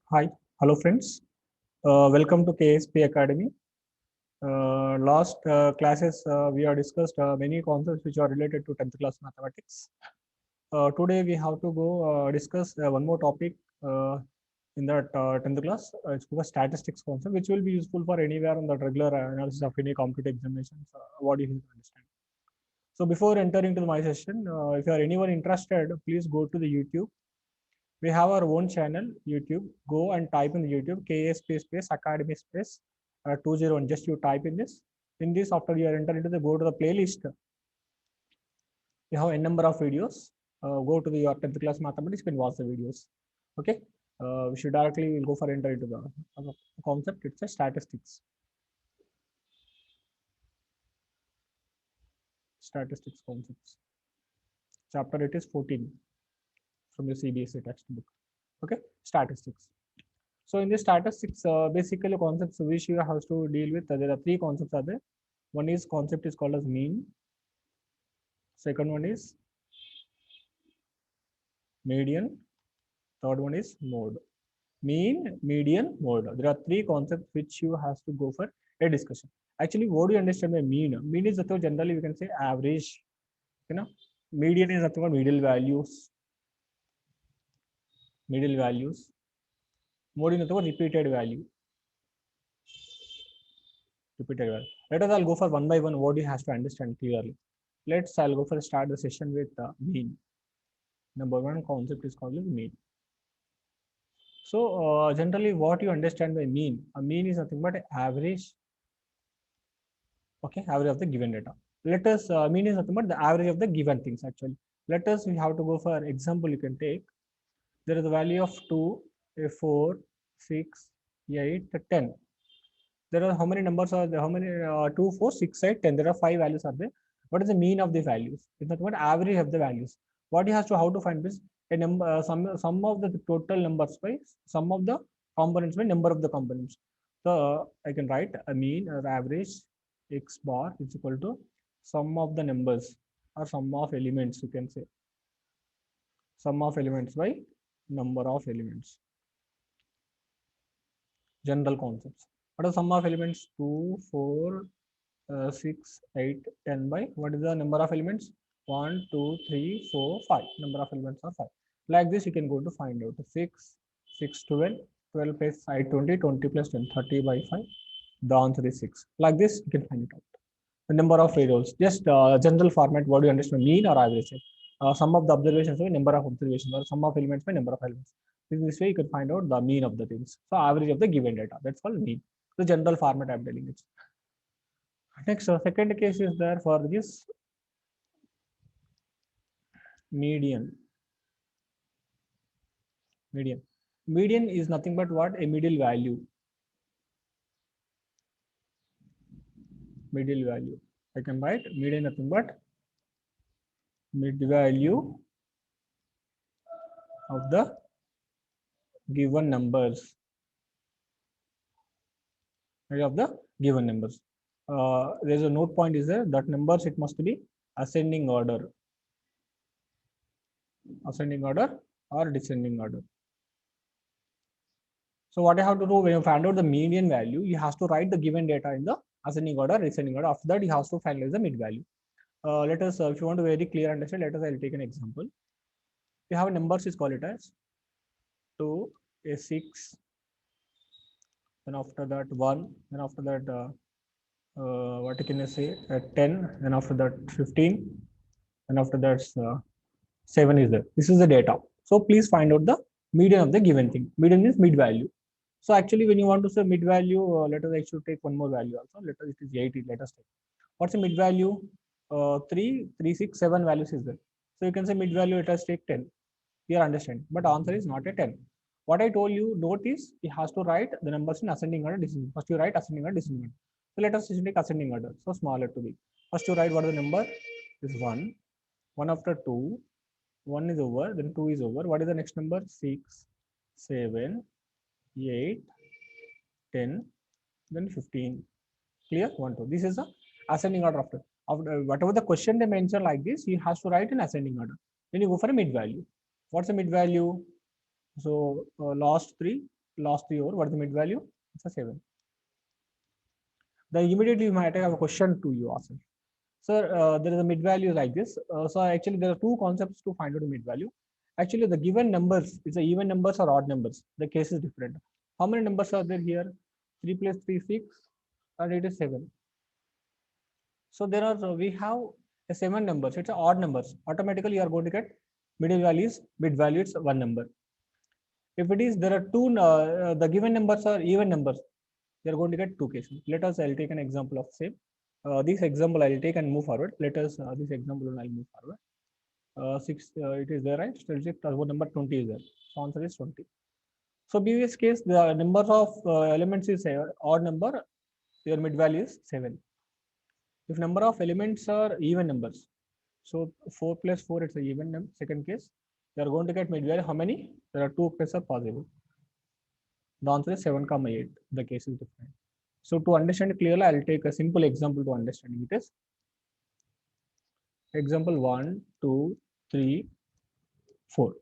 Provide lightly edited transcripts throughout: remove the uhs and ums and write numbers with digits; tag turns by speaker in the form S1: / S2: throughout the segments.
S1: Hi, hello friends. Welcome to KSP Academy. Last classes we have discussed many concepts which are related to 10th class mathematics. Today we have to go discuss one more topic in that 10th class. It's called statistics concept, which will be useful for anywhere on the regular analysis of any competitive examinations. What do you understand? So before entering to my session, if you are anyone interested, please go to the YouTube. We have our own channel YouTube. Go and type in YouTube KSP space academy space 201. Just you type in this. In this, after you are entered into the go to the playlist, you have a number of videos. Go to the your 10th class mathematics, you can watch the videos. Okay. We should directly go for enter into the concept. It's a statistics concepts. Chapter it is 14 from the CBSE textbook. Okay, statistics. So in the statistics, basically concepts which you have to deal with, there are three concepts are there. One is concept is called as mean. Second one is median. Third one is mode. Mean, median, mode. There are three concepts which you have to go for a discussion. Actually, what do you understand by mean? Mean is that generally we can say average. You know, median is nothing but middle values. Middle values. Mode is nothing but repeated value. Repeated value. Let us all go for one by one. What you have to understand clearly. I'll go for start the session with mean. Number one concept is called as mean. So generally what you understand by mean, a mean is nothing but average, okay, average of the given data. Let us, mean is nothing but the average of the given things actually. Let us, we have to go for example, you can take, there is a value of 2, a 4, 6, 8, 10. There are how many numbers are there? How many 2, 4, 6, 8, 10? There are 5 values are there. What is the mean of the values? It's not what average of the values. What you have to how to find this? A number sum of the total numbers by sum of the components by number of the components. So I can write a mean or average x bar is equal to sum of the numbers or sum of elements. You can say sum of elements by number of elements. General concepts. What are sum of elements? 2, 4, 6, 8, 10 by what is the number of elements? 1, 2, 3, 4, 5. Number of elements are 5. Like this, you can go to find out 6, 6, 12, 12 plus 5, 20, 20 plus 10, 30 by 5. The answer is 6. Like this, you can find it out. The number of variables, just general format, what do you understand? Mean or average? Sum of the observations by number of observations, or sum of elements by number of elements. In this way, you can find out the mean of the things. So average of the given data. That's called mean. The general format I'm telling it. Next, second case is there for this median. Median. Median is nothing but what? A middle value. Middle value. I can write median nothing but mid value of the given numbers. Of the given numbers. There's a note point is there that numbers it must be ascending order. Ascending order or descending order. So what I have to do when you find out the median value, you have to write the given data in the ascending order, descending order. After that, you have to finalize the mid value. Let us, if you want to very clear understand, let us, I'll take an example. We have numbers, is call it as 2, a 6, then after that 1, then after that what can I say, 10, then after that 15, and after that 7 is there. This is the data. So please find out the median of the given thing. Median is mid value. So actually, when you want to say mid value, let us actually take one more value also. Let us, it is 80. Let us take. What's the mid value? 3, 3, 6, 7 values is there. So you can say mid value, let us take 10. Here understand. But answer is not a 10. What I told you, note is it has to write the numbers in ascending order, descending. First you write ascending order, descending order. So let us take ascending order. So smaller to big. First you write what is the number? Is 1. 1 after 2. 1 is over, then 2 is over. What is the next number? 6, 7, 8, 10, then 15. Clear? 1, 2. This is the ascending order after whatever the question they mention like this, you have to write in ascending order. Then you go for a mid value. What's the mid value? So last 3, last 3 over, what is the mid value? It's a 7. Then immediately you might have a question to you also. Sir, there is a mid value like this. So actually there are two concepts to find out the mid value. Actually the given numbers, is a even numbers or odd numbers. The case is different. How many numbers are there here? 3 plus 3, 6, and it is 7. So there are, we have a 7 numbers. It's a odd numbers. Automatically you are going to get middle values, mid value, it's one number. If it is, there are two, the given numbers are even numbers. You are going to get two cases. Let us, I'll take an example of same. This example I'll take and move forward. Let us, this example I'll move forward. 6, it is there, right? Still 6, number 20 is there. So answer is 20. So previous case, the number of elements is odd number, your mid value is 7. If number of elements are even numbers, so 4 plus 4, it's a even number. Second case, you are going to get mid value. How many? There are two cases possible. The answer is 7, 8. The case is different. So to understand clearly, I'll take a simple example to understand it is. Example 1, 2, 3, 4.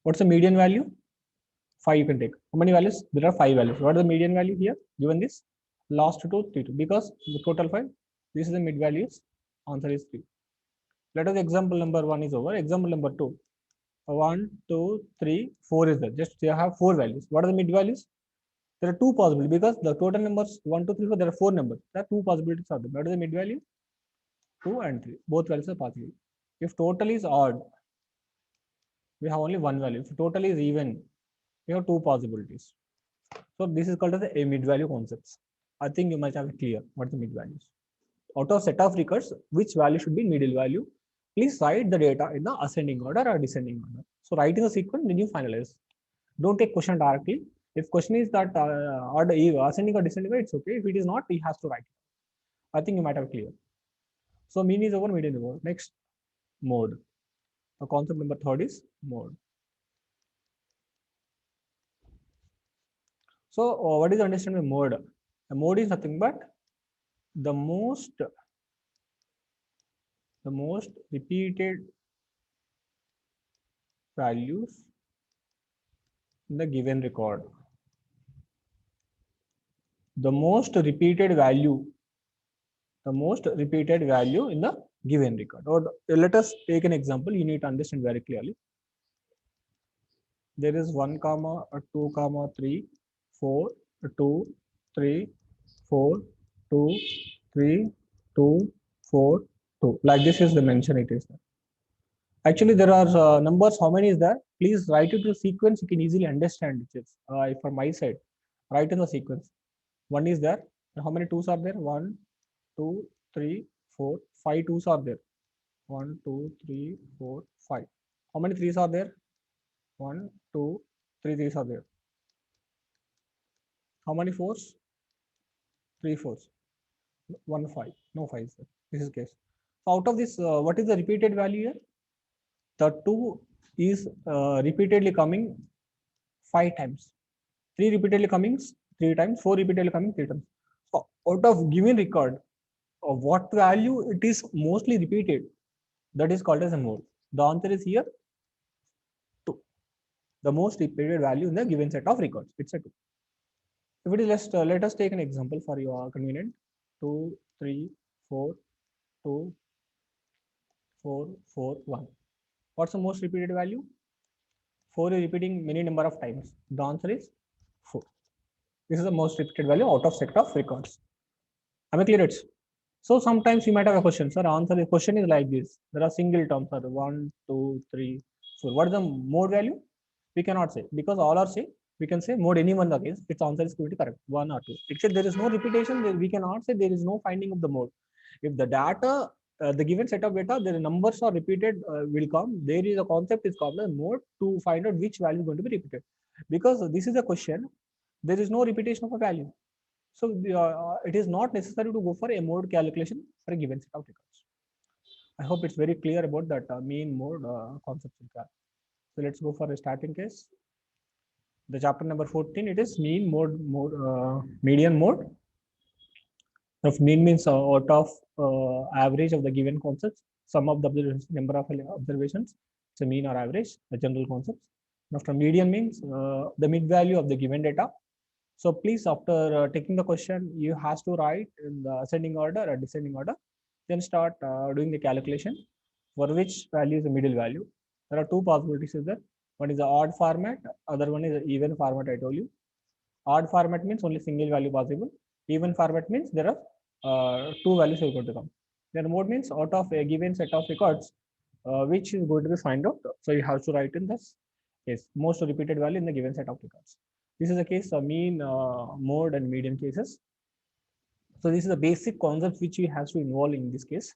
S1: What's the median value? 5 you can take. How many values? There are 5 values. What is the median value here? Given this, last 2, 3, 2. Because the total 5, this is the mid values. Answer is 3. Let us example number 1 is over. Example number 2. 1, 2, 3, 4 is there. Just you have 4 values. What are the mid values? There are two possibilities because the total numbers 1, 2, 3, 4. There are 4 numbers. There are two possibilities of them. What is the mid value? 2 and 3. Both values are possible. If total is odd, we have only one value. If total is even, we have two possibilities. So this is called as a mid value concepts. I think you must have it clear what the mid values. Out of set of records, which value should be middle value? Please write the data in the ascending order or descending order. So write in the sequence, then you finalize. Don't take question directly. If question is that order ascending or descending, it's okay. If it is not, he has to write. I think you might have clear. So mean is over, median is over. Next, mode. The concept number 3 is mode. So what is the understanding of mode? A mode is nothing but the most repeated values in the given record. The most repeated value in the given record. Or let us take an example. You need to understand very clearly. There is 1, 2, 3, 4, 2, 3, 4, 2, 3, 2, 4, 2. Like this is the mention it is. Actually, there are numbers. How many is there? Please write it to sequence. You can easily understand it. From my side, write in the sequence. 1 is there. How many 2s are there? 1, 2, 3, 4, 5 2s are there. 1, 2, 3, 4, 5. How many 3s are there? 1, 2, 3 3s are there. How many 4s? 3 4s. 1 5. No 5s. This is case. So out of this, what is the repeated value here? The 2 is repeatedly coming 5 times. 3 repeatedly coming 3 times. 4 repeatedly coming 3 times. So out of given record, of what value it is mostly repeated, that is called as a mode. The answer is here 2. The most repeated value in the given set of records. It's a 2. If it is let us take an example for your convenient. 2, 3, 4, 2, 4, 4, 1. What's the most repeated value? 4 is repeating many number of times. The answer is 4. This is the most repeated value out of set of records. Am I clear? So sometimes you might have a question. Sir, answer the question is like this. There are single terms. 1, 2, 3, 4. What is the mode value? We cannot say because all are same. We can say mode any one the case. Its answer is going to be correct. 1 or 2. Except there is no repetition. We cannot say there is no finding of the mode. If the data, the given set of data, the numbers are repeated will come. There is a concept is called a mode to find out which value is going to be repeated. Because this is a question. There is no repetition of a value. So it is not necessary to go for a mode calculation for a given set of records. I hope it's very clear about that mean mode concept. So let's go for a starting case. The chapter number 14, it is mean mode, median mode. If mean means out of average of the given concepts, sum of the number of observations, it's a mean or average, the general concepts. After median means the mid value of the given data. So please, after taking the question, you has to write in the ascending order or descending order, then start doing the calculation for which value is the middle value. There are two possibilities there. One is the odd format, other one is the even format. I told you. Odd format means only single value possible. Even format means there are two values are going to come. Then mode means out of a given set of records, which is going to be find out. So you have to write in this case most repeated value in the given set of records. This is the case mean, mode, and median cases. So this is the basic concept which we have to involve in this case.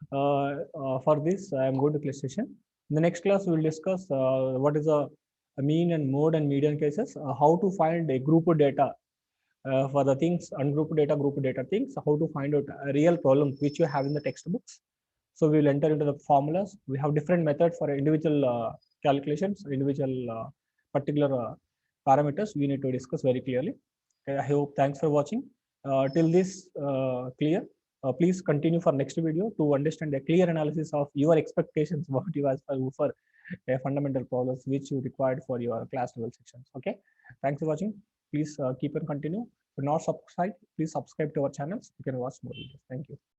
S1: For this, I am going to class session. In the next class, we will discuss what is a mean and mode and median cases, how to find a group of data for the things, ungrouped data, grouped data things, how to find out a real problem which you have in the textbooks. So we will enter into the formulas. We have different methods for individual calculations, individual particular parameters we need to discuss very clearly. I hope, thanks for watching. Till this clear, please continue for next video to understand a clear analysis of your expectations what you ask for a fundamental problems which you required for your class level sections. Okay, thanks for watching. Please keep and continue. If not subscribe, please subscribe to our channels. You can watch more videos. Thank you.